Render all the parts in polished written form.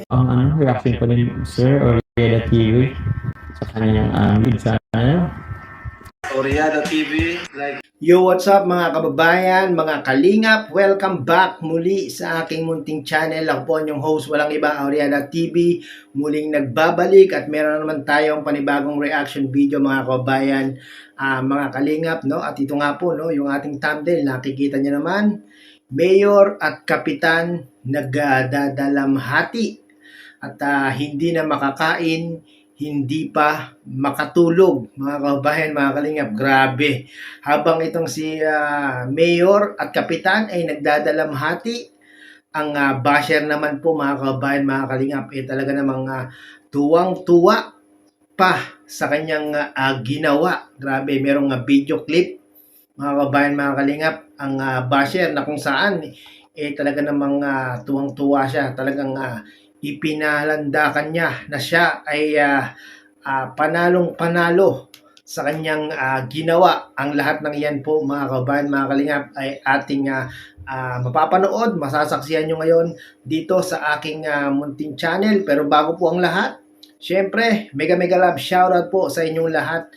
Ang reaction ko din, Sir Oriada TV sa kanyang YouTube channel. Oriada TV, like... Yo, what's up mga kababayan, mga kalingap? Welcome back muli sa aking munting channel. Ako po ang inyong host, walang iba, Oriada TV. Muling nagbabalik at meron naman tayong panibagong reaction video mga kababayan, mga kalingap, no? At ito nga po, no, yung ating thumbnail, nakikita nyo naman, Mayor at Kapitan nagdadalamhati at hindi na makakain, hindi pa makatulog. Mga kababayan, mga kalingap, grabe. Habang itong si Mayor at Kapitan ay nagdadalamhati, ang basher naman po mga kababayan, mga kalingap, talaga namang tuwang-tuwa pa sa kanyang ginawa. Grabe, merong video clip, mga kababayan, mga kalingap, ang basher na kung saan talaga namang tuwang-tuwa siya. Talagang ipinalandakan niya na siya ay panalong-panalo sa kanyang ginawa. Ang lahat ng iyan po mga kababayan, mga kalingap, ay ating mapapanood, masasaksihan nyo ngayon dito sa aking munting channel. Pero bago po ang lahat, syempre, mega love shoutout po sa inyong lahat.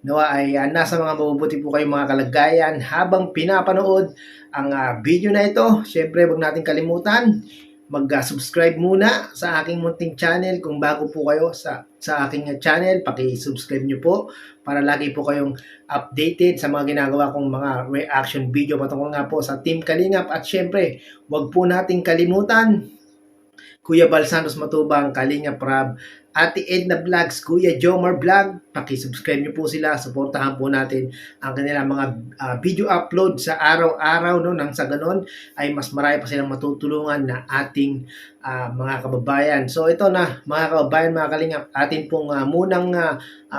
Nawa ay nasa mga mabubuti po kayong mga kalagayan habang pinapanood ang video na ito. Syempre, huwag natin kalimutan mag-subscribe muna sa aking munting channel. Kung bago po kayo sa aking channel, paki-subscribe nyo po para lagi po kayong updated sa mga ginagawa kong mga reaction video patungkol nga po sa Team Kalingap. At syempre, wag po nating kalimutan Kuya Bal Santos Matubang, Kalingap Rab, Ate Edna Vlogs, Kuya Jomar Vlog, paki-subscribe nyo po sila, suportahan po natin ang kanilang mga video upload sa araw-araw, no, nang sa ganon ay mas marami pa silang matutulungan na ating mga kababayan. So ito na mga kababayan, mga Kalingap, atin pong munang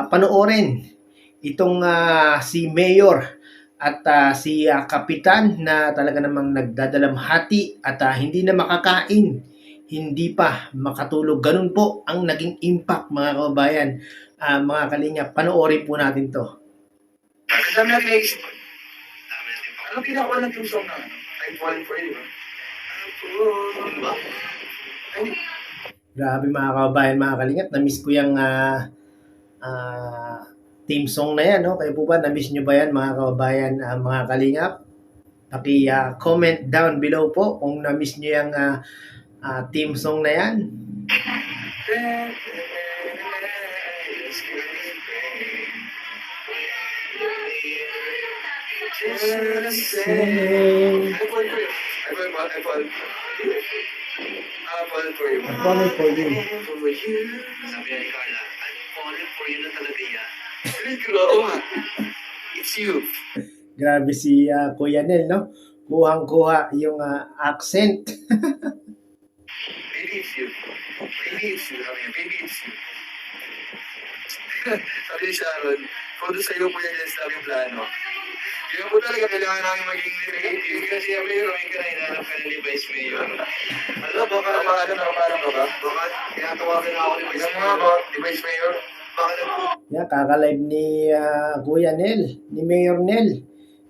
panoorin itong si Mayor at si Kapitan na talaga namang nagdadalamhati at hindi na makakain, hindi pa makatulog. Ganun po ang naging impact mga kababayan, mga Kalingap. Panoorin po natin to. Dami natin naisip. Ano pinakawa ng team song na? I'm falling for you. Ano ba? Grabe mga kababayan, mga Kalingap. Na-miss ko yung team song na yan. No? Kayo po ba, na-miss nyo ba yan mga kababayan, mga Kalingap? Paki-comment down below po kung na-miss nyo yung team song na yan. I'm falling for you. I'm falling for you. Sabi ni Carla, I'm falling for you na talaga yan. Oo nga. It's you. Grabe si Kuya Nel, no? Kuhang-kuha yung accent. Maybe it's you. Maybe it's you. Maybe it's you. Sabi ni Sharon, kung doon sa'yo po yan yung plano. Kaya po talaga kailangan namin maging creative. Kasi yung Mayor, may ka na hinanap ka na ni Vice Mayor. Ano, baka nakapalang ka ba? Baka tinatawagan na ako ni Vice Mayor. Ni Vice Mayor. Baka Yeah, kaka-live ni Kuya Nel, ni Mayor Nel.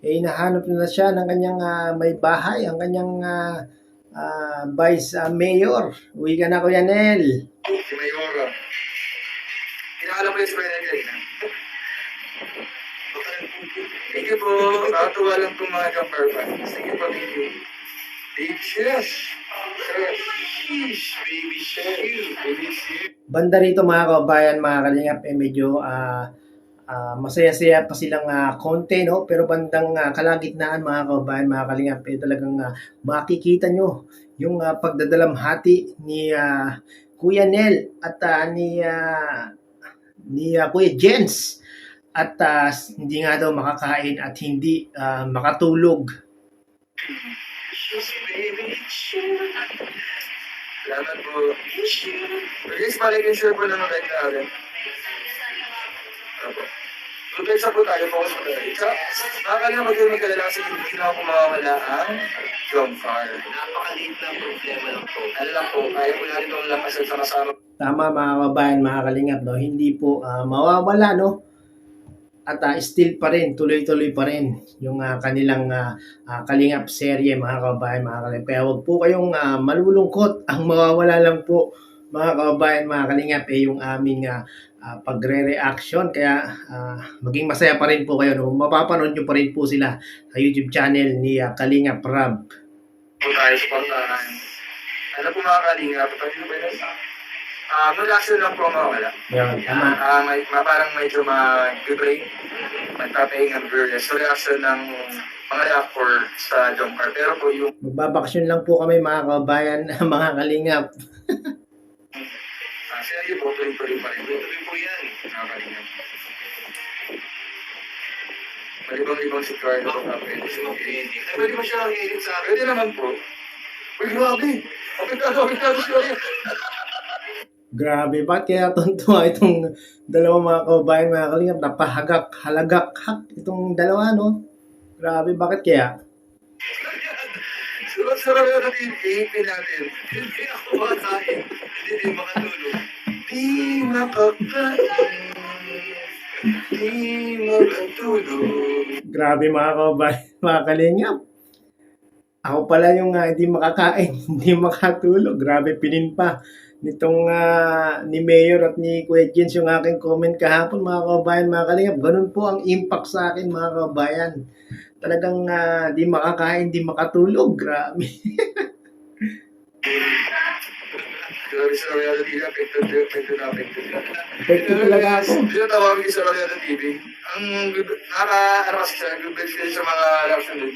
Hinahanap na siya ng kanyang may bahay, ang kanyang Vice Mayor. Uwi ka na, Kuya Nel. Si Mayor. Kinakala mo yung si Mayor Nel. Thank you po. Nakatuwa lang itong mga jumper fans. Thank you po, thank you. Big shish. Baby shish. Baby shish. Banda rito mga kababayan, mga Kalingap, medyo masaya-saya pa silang konti, no? Pero bandang kalagitnaan mga kababayan, mga Kalingap, talagang makikita nyo yung pagdadalamhati ni Kuya Nel at ni Kuya Jens. At hindi nga daw makakain at hindi makatulog. Salamat po. Guys, pala-share po naman kahit natin. Mag-isa po tayo, focus po tayo. Nakakala mag-inig ka lang kasi hindi na ako mawawala ang jumper. Napakaliit na problema lang po. Ano lang po, kaya po natin itong lampasan sama-sama. Tama mga kababayan, mga Kalingap, no? Hindi po mawawala, no? at still pa rin, tuloy-tuloy pa rin yung kanilang Kalingap serye mga kababayan, mga Kalingap. Kaya wag po kayong malulungkot. Ang mawawala lang po mga kababayan, mga Kalingap yung aming pagre-reaction. Kaya maging masaya pa rin po kayo. No? Mapapanood nyo pa rin po sila sa YouTube channel ni Kalingap Rab. Po tayo sa portahan. Ano po mga kalingap, pati po ba yun? Reaction lang po mawala. Yan, tama. Parang medyo mag-break, magpapahingang burger. So reaction ng mga reactor sa Jomcar. Pero po yung Magbabakasyon lang po kami mga kababayan, mga Kalingap. serye po, tuloy-tuloy pa rin. Tuloy po yan, mga kalingap. Malibang-libang si Carlo. Pwede mo siya mag-edit sa akin? Pwede naman po. Uy, grabe! Apektado siya. Grabe, ba't kaya tuntua itong dalawang mga kababayan, mga Kalingap? Halagak itong dalawa, no? Grabe, bakit kaya? Sarap yung natin, natin. Hindi ako makain. Hindi din makatulog. Di makakain. Di makatulog. Grabe mga kababayan, mga Kalingap. Ako pala yung hindi makakain, hindi makatulog. Grabe, pinimpa nitong ni Mayor at ni Kuya Jens yung aking comment kahapon mga kababayan, mga Kalingap. Ganun po ang impact sa akin mga kababayan. Talagang di makakain, di makatulog. Grabe. Grabe sa Royal TV, affected na. Effective talaga ako. Hindi na tawagin sa Royal TV. Ang kasi siya, good vibes kayo sa mga reaction din.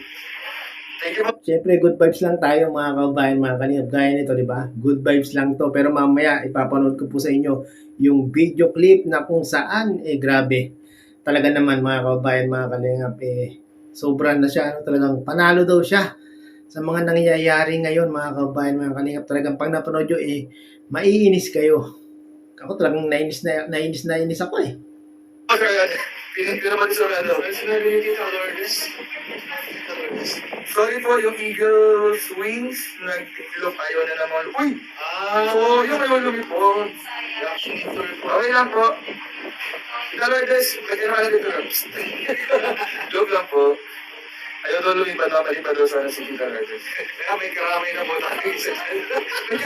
Thank you po. Siyempre, good vibes lang tayo mga kababayan, mga Kalingap. Gaya nito, di ba? Good vibes lang to. Pero mamaya, ipapanood ko po sa inyo yung video clip na kung saan, grabe. Talaga naman mga kababayan, mga Kalingap, sobrang na siya. Talagang panalo daw siya sa mga nangyayari ngayon, mga kababayan, mga Kalingap. Talagang pag napanood nyo, maiinis kayo. Ako talagang nainis ako eh. Pinagpinaman sa ano. Sorry po, yung Eagles wings, nag-look ayaw na naman. Uy! So, yung ayaw lumipon. Okay lang po. Dalawades, lagyan naman dito lang. Joke lang po. Ayaw doon lumipad, mapalipad doon sana si Tita Lourdes. Kaya may karamay na po tayo isa. May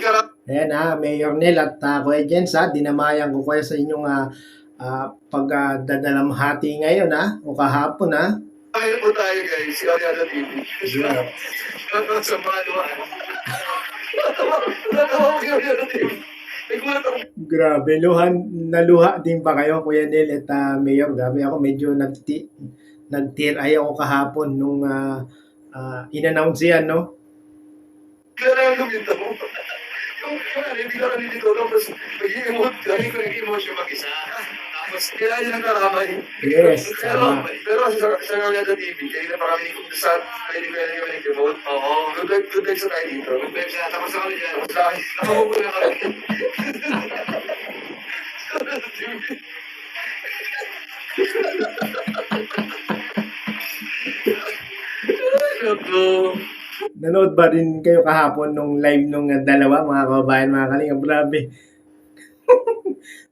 karamay. Ayan Mayor Nel at Kuya Jens dinamayan ko kayo sa inyong pagdadalamhati ngayon o kahapon Kaya po tayo guys, si Ariana TV. Yeah. Sa mga luhaan. Natawa ko si Ariana TV. Nagulat ako. Grabe, naluha din ba kayo Kuya Nel at Mayor? Grabe ako, medyo nag-tear eye ako kahapon nung in-announce yan, no? Kaya lang lumita mo. Yung hindi ka nalilito, tapos mag-i-emote ka. Hindi ko nag-emote mag-isa. Tapos kailangan niya ng karamay. Yes, tama. Pero sa Royal TV, kayo na pa kami sa pwede ko yung nag-emote. Oo. Good vibes na tayo dito. Good vibes na. Tapos na kami dyan. Tapos na kami. Nakamupo na kami. Nanood ba rin kayo kahapon nung live nung dalawa, mga kababayan, mga Kalingap? Grabe.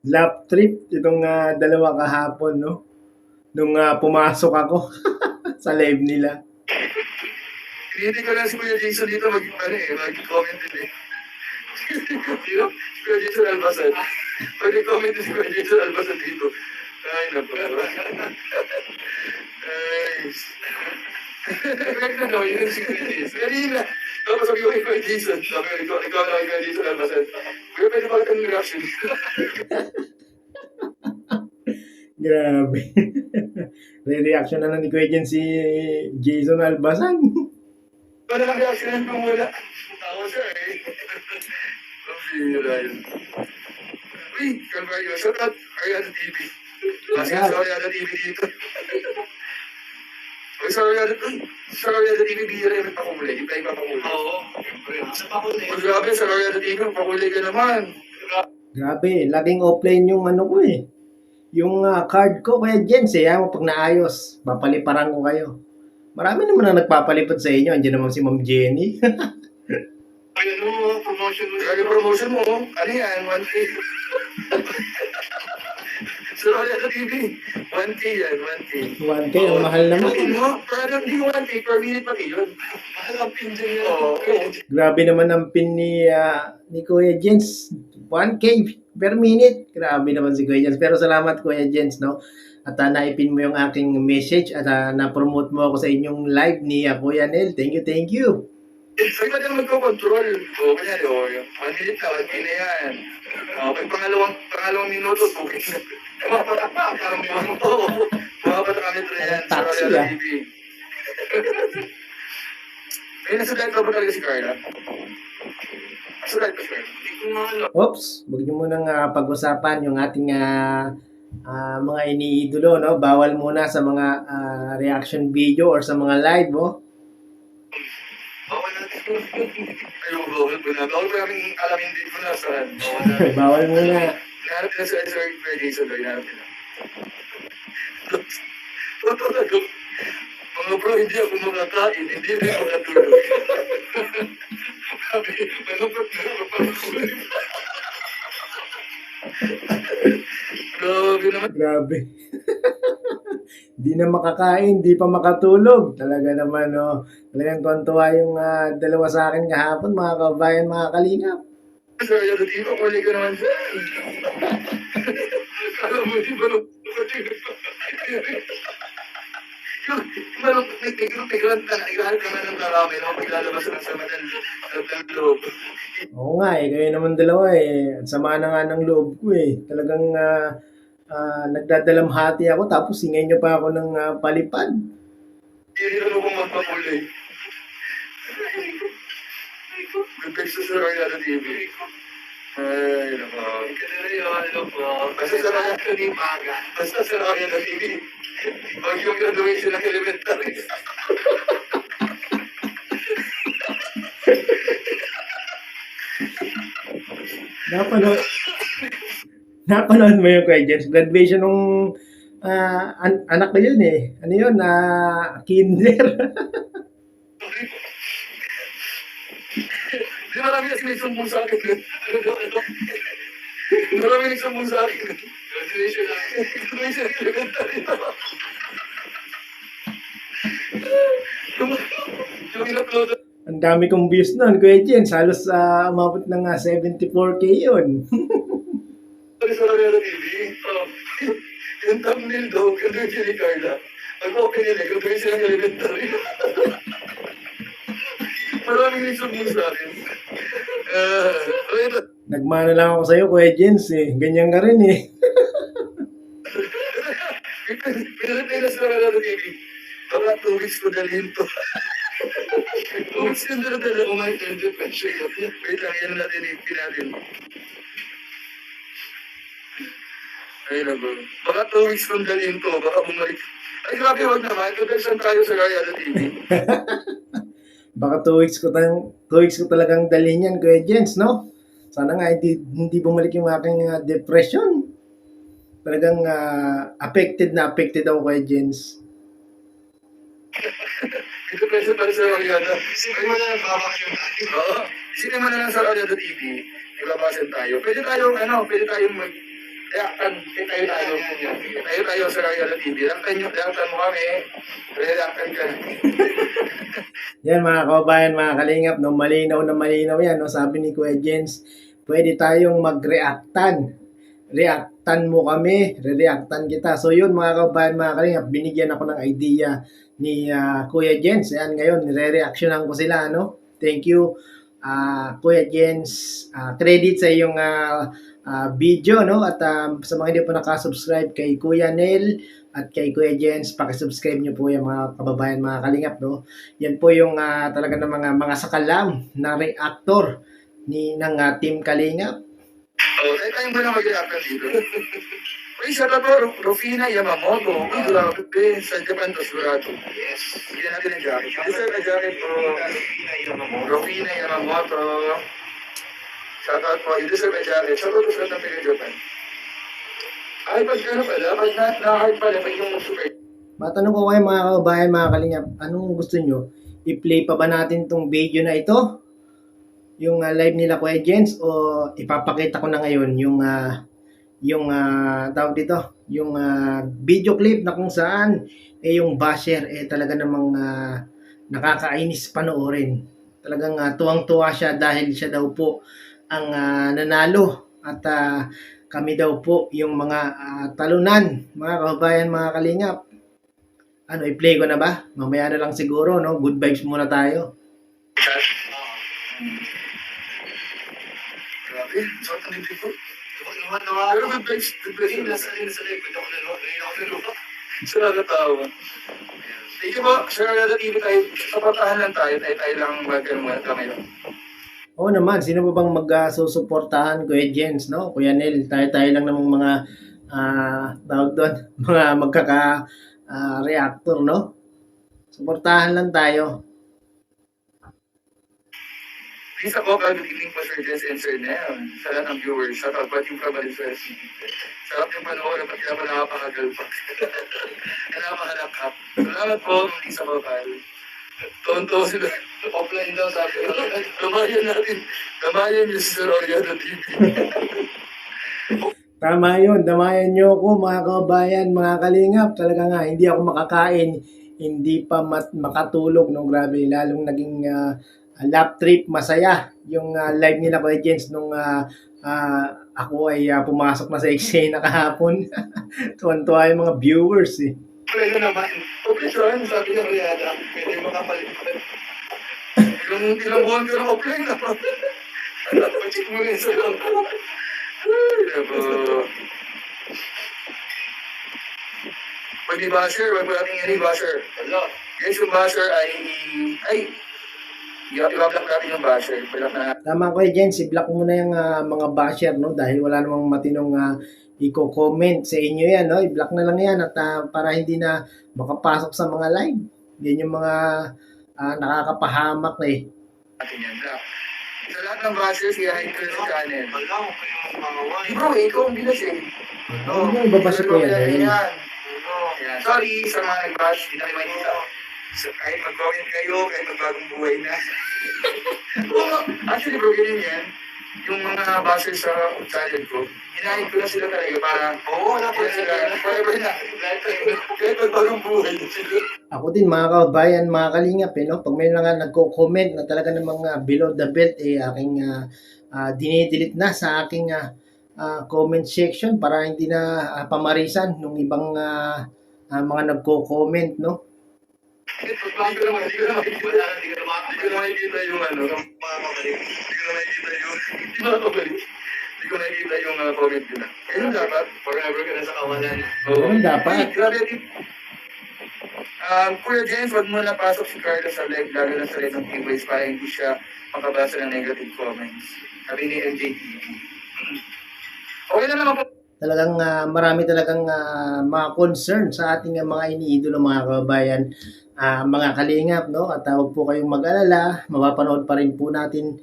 Lap trip itong dalawa kahapon, no? Nung pumasok ako sa live nila. Hindi ko lang si Kuya Jason dito mag-comment din eh. Sino? Si Kuya Jason Albasan. Mag-comment din si Kuya Jason Albasan dito. Ay, naku. Ay. Nagkakita daw yun si Kuya Jason. Kanina. Tapos sabi ko kay Kuya Jason. Sabi ko, ikaw na kay Kuya Jason Albasan. Kuya, pwede ba kitang reaction dito? Grabe. Re-reaction na lang ni Kuya Jen si Jason Albasan. Wala lang reaction kung wala. Ako siya eh. Ang bihira yun. Uy, Calvario. Shout out Ariana TV. Kasi sa Ariana TV dito. Uy, sa Ariana TV bihira yung pakulay. Yung tayo papakulay. Oo. Sa pakulay. Uy, grabe, sa Ariana TV, pakulay ka naman. Grabe, laging offline yung ko eh. Yung card ko, Kuya Jens pag naayos, papaliparan ko kayo. Marami naman na nagpapalipad sa inyo. Andiyan naman si Ma'am Jenny. Ay, promotion mo. Ay, promotion mo. Ano yan? 1K. Sa Royal TV. 1K yan, 1K. 1K, ang mahal naman. Pin mo, parang hindi 1K per minute pati yun. Mahal ang pin dyan yan. Oo. Grabe naman ang pin ni Kuya Jens. 1K per minute. Grabe naman si Kuya Jens. Pero salamat Kuya Jens, no? At naipin mo yung aking message at na-promote mo ako sa inyong live ni Kuya Nel. Thank you, thank you. Sa'yo ka din magko-control. O, kanya, o, 1 minute na, 1K na yan. O, pag pangalawang minuto, okay na. Mapatak parang minuto. Mapatak kami na yan sa Taxi, Royal ah. TV. Ay, nasulat ka ba talaga si Carla? Nasulat ka si Carla? Hindi ko nga alam. Oops, huwag niyo munang pag-usapan yung ating mga iniidolo, no? Bawal muna sa mga reaction video or sa mga live, oh. Bawal natin. Ayun, bawal po na. Bawal po namin alamin din po na saan. Bawal natin. Bawal muna. Nahanap na sa Sir Jason doon. Nahanap na. Totoo na doon. Mga bro, hindi ako makakain. Hindi rin makatulog. Sabi, malungkot na ako pag-ulit. Grabe naman. Grabe. Di na makakain, di pa makatulog. Talaga naman, no? Talagang tuwan-tuwa yung dalawa sa akin kahapon, mga kabayan, mga kalingap. Sir, yung tito, kuli ko naman siya. Alam mo, di ba nung yung malungkot na tigran ka na, tigran ka na ng karami, no? Paglalabas na sa madal ng loob. Oo nga, kayo naman dalawa eh. Ang sama na nga ng loob ko eh. Talagang nagdadalamhati ako tapos singay niyo pa ako ng palipad. Hindi na ako magpakulay. Nag-text sa Royal TV. Ay, nako. Basta sa Royal TV. Basta sa Royal TV. Pag yung graduation ng elementary. Napanood mo yung Kuya Jens. Graduation nung anak ko yun eh. Ano yun? Kinder. Di marami na sinisumbong sa akin. Marami nagsumbong sa akin. Graduation ng elementary. Yung in-upload Ang dami kong views nun, Kuya Jens. Halos umabot ng 74K yun. sa Royal TV. Yung thumbnail daw, graduation ni Carla. Pag-open nila, graduation ng elementary. Maraming nagsumbong sa akin. Nagmana lang ako sa'yo, Kuya Jens eh. Ganyan ka rin eh. Pinalipay na sa Royal TV. Baka 2 weeks ko dalhin to. 2 weeks ko dala ko ngayon. Wait lang, yan natin natin. Ay na bro. Baka 2 weeks kong dalhin to. Baka bumalik. Ay grabe, wag naman. Tudelsan tayo sa Royal TV. Baka 2 weeks ko talagang dalhin yan, Kuya Jens, no? Sana nga hindi bumalik yung aking depression. Talagang affected ako, Kuya Jens. Ito presyo para sa Royal. Isipin mo na lang babakasyon tayo. Oo. Isipin mo na lang sa Royal TV. Ibabasan tayo. Pwede tayong tayo sa Royal TV. Reactan mo kami. Reactan ka. Yan mga kababayan, mga kalingap, no, malinaw na malinaw yan, no, sabi ni Kuya Jens, pwede tayong mag-reactan. Reactan mo kami, re-reactan kita. So yun mga kababayan, mga kalingap, binigyan ako ng idea ni Kuya Jens. Yan ngayon, nire-reactionan ko sila, no? Thank you, Kuya Jens. Credit sa iyong video, no? At sa mga hindi po nakasubscribe kay Kuya Nel at kay Kuya Jens, pakisubscribe nyo po yung mga kababayan, mga kalingap, no? Yan po yung talaga ng mga sakalam na reactor ng Team Kalingap. Kahit tayo mo na mag-reactan dito. Uy, sa tabo, Rufina Yamamoto. Uy, grabe. Sa Japan to, sigurado. Yes. Bigyan natin ang jacket. Deserve a jacket po. Rufina Yamamoto. Shoutout po. You deserve a jacket. Shoutout po sa taga Japan. Ay, pag ano pala, pag na-hard pala, pag yung super. Matanong ko kayo mga kababayan, mga kalingap, anong gusto nyo? I-play pa ba natin tong video na ito? Yung live nila Kuya Jens, o ipapakita ko na ngayon yung tawag dito, yung video clip na kung saan yung basher talaga namang nakakainis panoorin. Talagang tuwang-tuwa siya dahil siya daw po ang nanalo at kami daw po yung mga talunan, mga kababayan, mga kalingap. Ano, i-play ko na ba? Mamaya na lang siguro, no? Good vibes muna tayo. Grabe, sakit ang dibdib ko. Pero good vibes nasa likod ako naluwa. So nakakatawa. Thank you po, Sir Rada TV tayo. Saportahan lang tayo lang magkaroon kamay lang. Oo naman, sino ba bang magsusuportahan Kuya Jens, no? Kuya Nel, tayo lang namang mga tawag doon, mga reactor, no? Suportahan lang tayo. Please ako, good evening po Sir Jess and Sir Nel. Sa lahat ng viewers, shout out ba't yung Cabalifes. Sarap yung panoorin, pati naman nakapakagalpak. Nakapakadakap. Salamat po, muli sa kapal. Tonto sila. Offline daw sabi ko. Gamayan niyo si Sir Oriado TV. Tama yun, damayan nyo ako mga kabayan, mga kalingap. Talaga nga, hindi ako makakain, hindi pa makatulog. No? Grabe, lalong naging lap trip, masaya. Yung live nila Kuya Jens nung ako ay pumasok na sa eksena kahapon. Tuwan-tuwa yung mga viewers eh. Pwede naman. Offline, sabi ng Riada. Pwede makapalitan. Ilang buwan ka ng offline na. Pag-check mo rin sa lang. Pag di basher, wag mo natin yan basher. Wala. Guys, yung basher ay, i-block natin yung basher. Block na. Tama Kuya Jens, i-block mo na yung mga basher, no? Dahil wala namang matinong i-comment sa inyo yan, no? I-block na lang yan at para hindi na makapasok sa mga live. Yan yung mga nakakapahamak eh. Natin yan, block. Sa lahat ng bashers, i-hide ko sa channel. Wala ko kayong mga wine. Bro, ikaw ang bilas eh. Ano yung ibabasa ko yan? Yan. Sorry sa mga nag-bash, hindi na kayo makikita. So, kahit mag-comment kayo, kahit magbagong buhay na. Actually bro, ganyan yan. Yung mga bashers sa channel ko, hinahid ko na sila talaga para sila forever na. Kahit magbagong buhay na sila. Ako din mga kabayan, mga kalingap no? Pag may mga nagko-comment na talaga ng mga below the belt aking dinidelete na sa aking comment section para hindi na pamarisan ng ibang mga nagko-comment, no? Hindi ko na makikita yung hindi ko nakikita yung comment ko na. Ganun dapat. Forever ka na sa kawalan. Ganun dapat. Grabe. Kuya Jens, wag mo na pasok si Carla sa live, lalo na sa live ng Teamways para hindi siya makabasa ng negative comments. Sabi ni MJTV. Okay na naman po. Talagang marami talagang mga concern sa ating mga iniidolo mga kababayan, mga kalingap, no? At huwag po kayong mag-alala, mapapanood pa rin po natin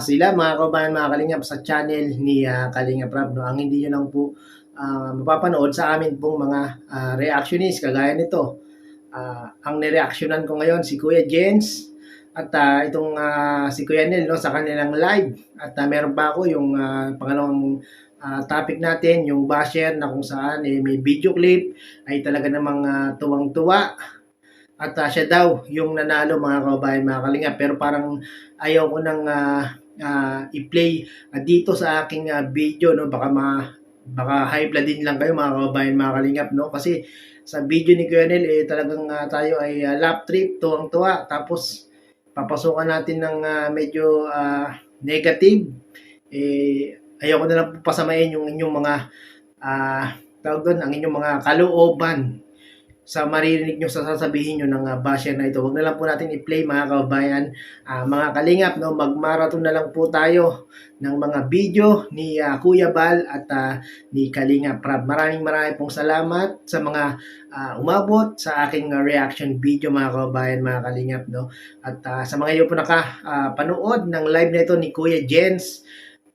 sila mga kababayan, mga kalingap sa channel ni Kalingap Rab, no? Ang hindi nyo lang po mapapanood sa amin pong mga reactionist kagaya nito. Ang nireactionan ko ngayon si Kuya Jens at itong si Kuya Nel, no, sa kanilang live. At meron pa ako yung pangalawang topic natin, yung basher na kung saan may video clip ay talaga namang tuwang-tuwa at siya daw yung nanalo mga kababayan, mga kalingap, pero parang ayaw ko nang i-play dito sa aking video, no? Baka high blood din lang kayo mga kababayan, mga kalingap, no? Kasi sa video ni Kuya Nel talagang tayo ay lap trip, tuwang-tuwa, tapos papasukan natin ng medyo negative. Ayoko na lang po pasamayin yung inyong mga tawag doon, ang inyong mga kalooban sa maririnig nyo sa sasabihin nyo ng basher na ito. Huwag na lang po natin i-play mga kababayan, mga kalingap, no? Mag-marathon na lang po tayo ng mga video ni Kuya Bal at ni Kalingap Rab. Maraming pong salamat sa mga umabot sa aking reaction video mga kababayan, mga kalingap, no? At sa mga iyo po nakapanood ng live na ito ni Kuya Jens,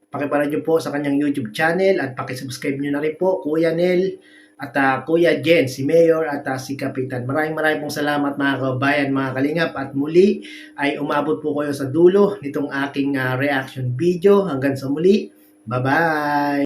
pakipanood nyo po sa kanyang YouTube channel at pakisubscribe nyo na rin po Kuya Nel at Kuya Jen, si Mayor at si Kapitan. Maraming pong salamat mga kababayan, mga kalingap, at muli ay umabot po kayo sa dulo nitong aking reaction video. Hanggang sa muli, bye-bye!